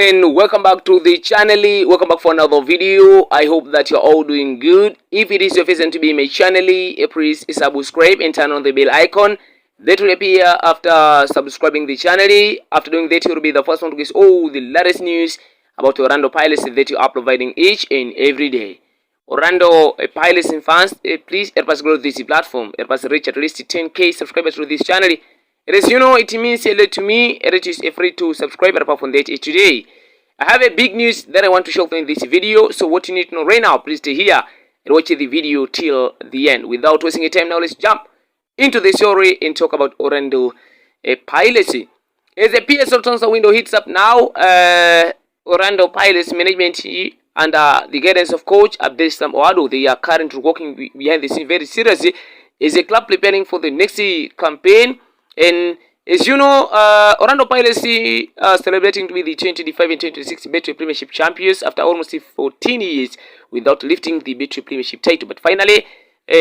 and welcome back to the channel. Welcome back for another video. I hope that you're all doing good. If it is your first time to be in my channel, please subscribe and turn on the bell icon that will appear after subscribing the channel. After doing that, you'll be the first one to get all the latest news about Orlando Pirates that you are providing each and every day. Orlando Pirates and fans, please help us grow this platform. Help us reach at least 10k subscribers to this channel. As you know, it means a lot to me. It is free to subscribe. Apart from that, today I have a big news that I want to show you in this video. So what you need to know right now, please stay here and watch the video till the end. Without wasting any time, now let's jump into the story and talk about Orlando Pirates. As the PSL transfer window heats up now, Orlando Pirates management under the guidance of coach Abdeslam Oado, they are currently working behind the scene very seriously. Is a club preparing for the next campaign. And as you know, Orlando Pirates are celebrating to be the 2025 and 2026 Betway Premiership champions after almost 14 years without lifting the Betway Premiership title. But finally,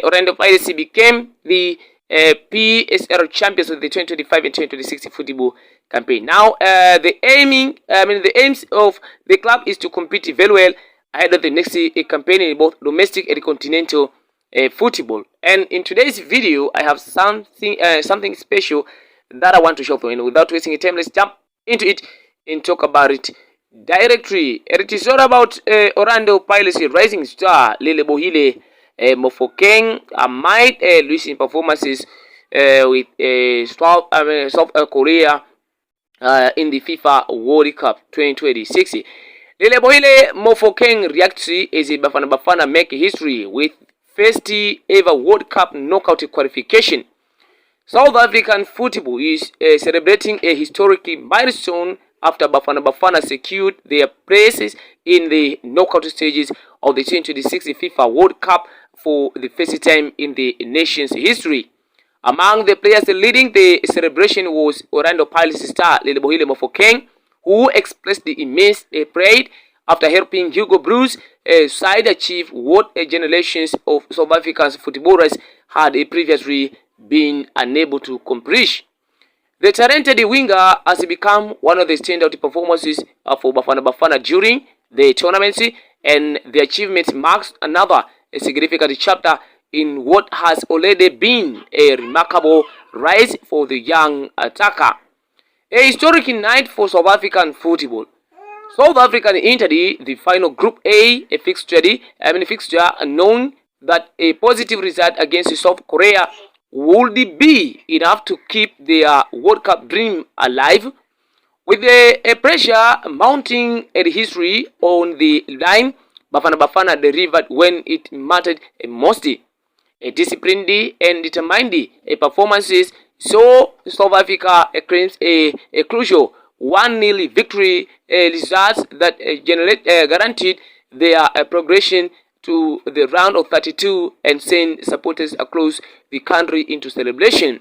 Orlando Pirates became the PSL champions of the 2025 and 2026 football campaign. Now, the aims of the club is to compete very well ahead of the next campaign in both domestic and continental football. And in today's video, I have something special that I want to show you. And without wasting time, let's jump into it and talk about it directly. It is all about Orlando Pirates rising star Lelebohile Mofokeng might lose in performances with South Korea in the FIFA World Cup 2026. Lelebohile Mofokeng reacts as a Bafana make history with first ever World Cup knockout qualification. South African football is celebrating a historic milestone after Bafana secured their places in the knockout stages of the 2026 FIFA World Cup for the first time in the nation's history. Among the players leading the celebration was Orlando Pirates star Lelebohile Mofokeng, who expressed the immense pride after helping Hugo Broos side achieve what generations of South African footballers had previously been unable to accomplish. The talented winger has become one of the standout performances for Bafana during the tournament, and the achievement marks another significant chapter in what has already been a remarkable rise for the young attacker. A historic night for South African football. South Africa entered the final Group A fixture, knowing that a positive result against South Korea would be enough to keep their World Cup dream alive. With a pressure mounting and history on the line, Bafana delivered when it mattered most. A disciplined and determined performances saw South Africa claims a crucial 1-0 victory, results that guaranteed their progression to the round of 32 and sent supporters across the country into celebration.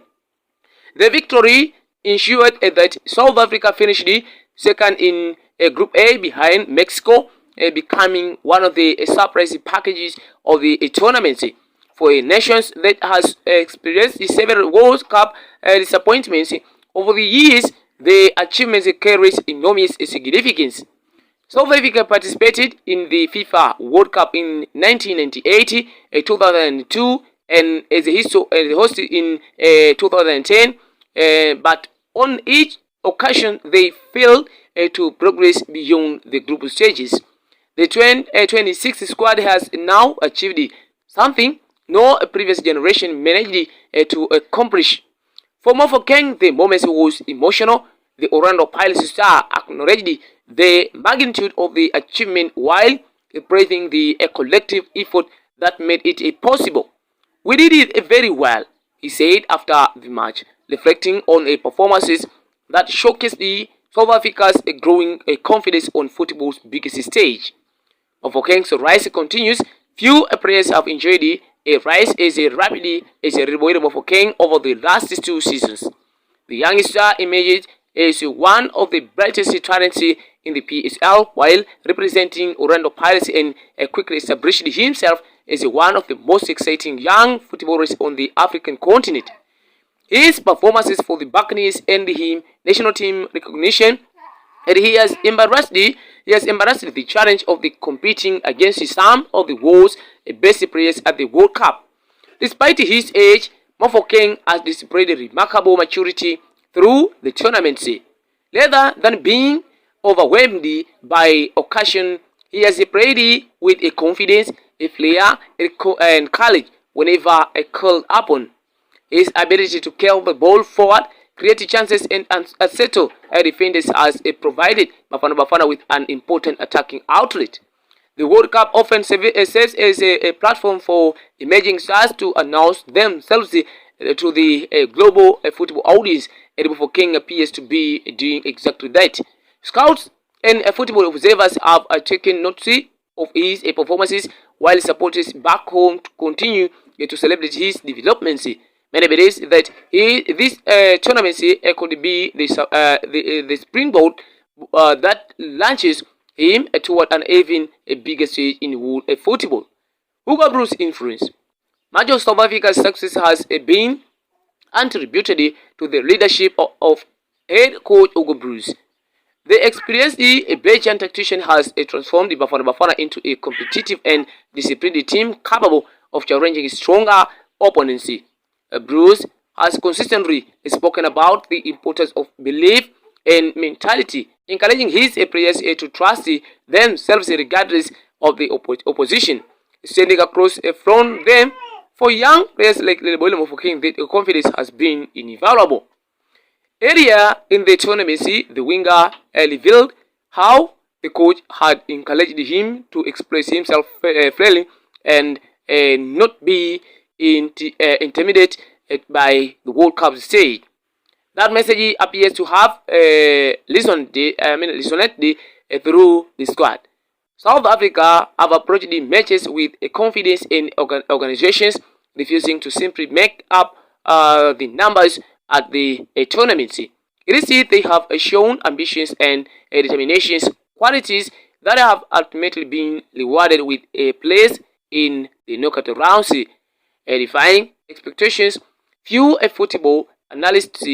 The victory ensured that South Africa finished second in Group A behind Mexico, becoming one of the surprise packages of the tournament. For a nation that has experienced several World Cup disappointments over the years, the achievement carries enormous significance. South Africa participated in the FIFA World Cup in 1998, 2002, and as a host in 2010, but on each occasion they failed to progress beyond the group stages. The 2026 squad has now achieved something no previous generation managed to accomplish. For Mofokeng, the moment was emotional. The Orlando Pirates star acknowledged the magnitude of the achievement while praising the collective effort that made it possible. "We did it very well," he said after the match, reflecting on performances that showcased South Africa's growing confidence on football's biggest stage. Mofokeng's rise continues. Few players have enjoyed a rise as rapidly as Lelebohile Mofokeng over the last 2 seasons. The young star emerged as one of the brightest talents in the PSL while representing Orlando Pirates, and quickly established himself as one of the most exciting young footballers on the African continent. His performances for the Buccaneers earned him national team recognition and he has embarrassed the challenge of the competing against some of the world's best players at the World Cup. Despite his age, Mofokeng has displayed remarkable maturity through the tournament. Rather than being overwhelmed by occasion, he has played with a confidence, a flair, and courage whenever called upon. His ability to carry the ball forward, create chances, and settle defenders has provided Bafana with an important attacking outlet. The World Cup often serves as a platform for emerging stars to announce themselves to the global football audience, and Mofokeng appears to be doing exactly that. Scouts and football observers have taken notice of his performances, while supporters back home continue to celebrate his developments. Many believe that this tournament could be the springboard that launches him toward an even bigger stage in world football. Hugo Broos' influence. Much of South Africa's success has been attributed to the leadership of head coach Hugo Broos. The experienced Belgian tactician has transformed the Bafana into a competitive and disciplined team capable of challenging stronger opponents. Broos has consistently spoken about the importance of belief and mentality, encouraging his players to trust themselves regardless of the opposition. Standing across from them, for young players like Mofokeng, the confidence has been invaluable. Earlier in the tournament, the winger revealed how the coach had encouraged him to express himself freely and not be intimidated by the World Cup stage. That message appears to have resonated through the squad. South Africa have approached the matches with a confidence in organizations, refusing to simply make up the numbers at the tournament. It they have shown ambitions and determinations, qualities that have ultimately been rewarded with a place in the knockout rounds, defying expectations. Few football analysts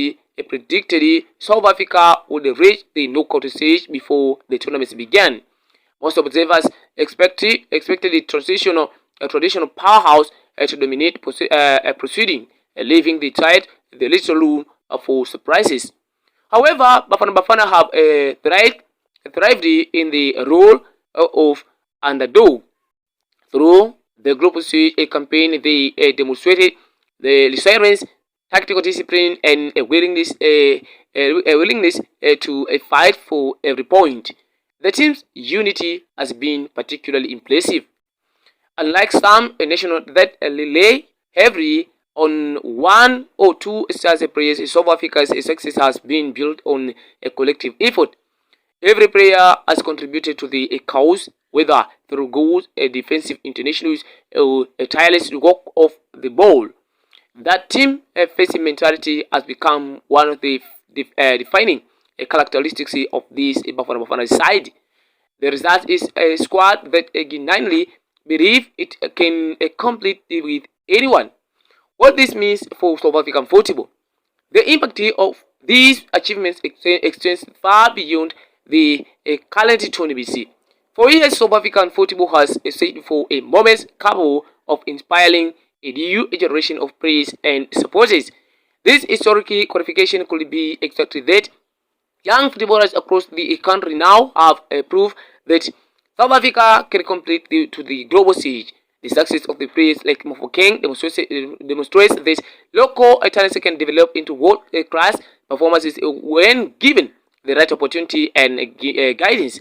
predicted South Africa would reach the knockout stage before the tournament began. Most observers expected the traditional powerhouse to dominate proceeding, leaving the tide the little room for surprises. However, Bafana have thrived in the role of underdog. Through the group stage campaign, they demonstrated the resilience, tactical discipline, and a willingness to fight for every point. The team's unity has been particularly impressive. Unlike some nations that rely heavily on one or two stars players, South Africa's success has been built on a collective effort. Every player has contributed to the cause, whether through goals, defensive internationals, or a tireless work of the ball. That team facing mentality has become one of the defining characteristics of this Bafana side. The result is a squad that genuinely believe it can compete with anyone. What this means for South African football. The impact of these achievements extends far beyond the current tournament. For years, South African football has set for a moment capable of inspiring a new generation of players and supporters. This historic qualification could be exactly that. Young footballers across the country now have proved that South Africa can compete to the global stage. The success of the players like Mofokeng demonstrates that local talents can develop into world-class performances when given the right opportunity and guidance.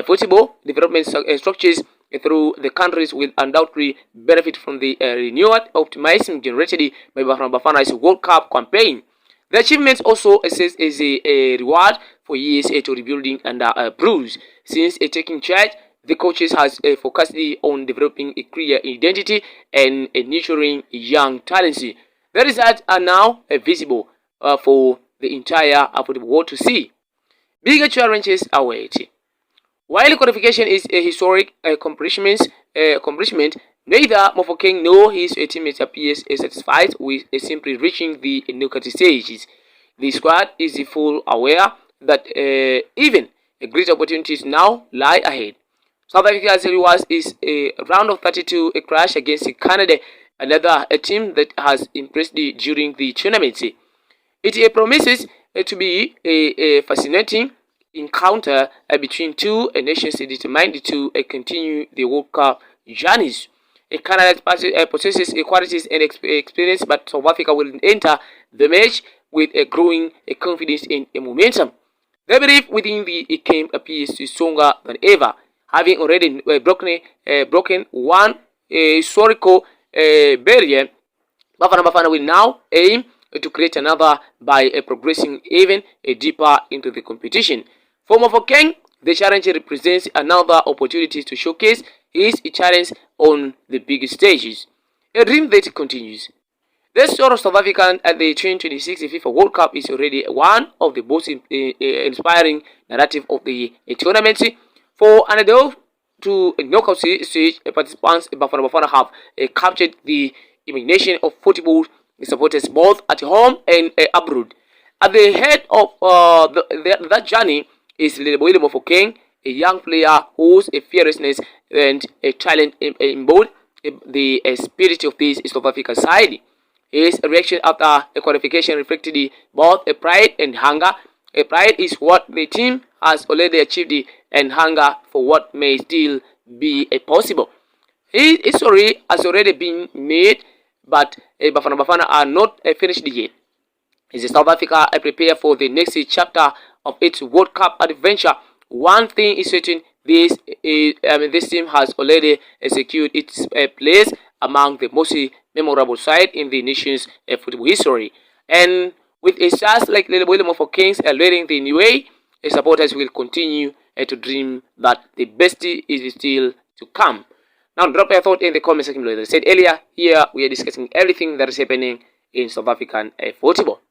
Football development structures through the countries will undoubtedly benefit from the renewed optimism generated by Bafana's World Cup campaign. The achievement also serves as a reward for years to rebuilding under Broos. Since taking charge, the coaches has focused on developing a clear identity and nurturing young talents. The results are now visible for the entire football world to see. Bigger challenges await. While qualification is a historic accomplishment, neither Mofokeng nor his teammates appears satisfied with simply reaching the knockout stages. The squad is full aware that even great opportunities now lie ahead. South Africa's reward is a round of 32, a crash against Canada, another team that has impressed during the tournament. It promises to be a fascinating encounter between two nations determined to continue the World Cup journeys. Canada possesses qualities and experience, but South Africa will enter the match with a growing confidence and momentum. The belief within the camp appears stronger than ever, having already broken one historical barrier. Bafana will now aim to create another by progressing even deeper into the competition. For Mofokeng, the challenge represents another opportunity to showcase his challenge on the big stages. A dream that continues. The story of South Africa at the 2026 FIFA World Cup is already one of the most inspiring narrative of the tournament. For underdog to knockout stage, participants Bafana have captured the imagination of football supporters both at home and abroad. At the head of that journey is Mofokeng, a young player whose fearlessness and talent embody the spirit of this South African side. His reaction after a qualification reflected both a pride and hunger. A pride is what the team has already achieved and hunger for what may still be possible. His history has already been made, but Bafana are not finished yet. As South Africa prepare for the next chapter of its World Cup adventure, one thing is certain: this team has already secured its place among the most memorable side in the nation's football history. And with a stars like Mofokeng leading the new way, supporters will continue to dream that the best is still to come. Now, drop your thought in the comment section below. As I said earlier, here we are discussing everything that is happening in South African football.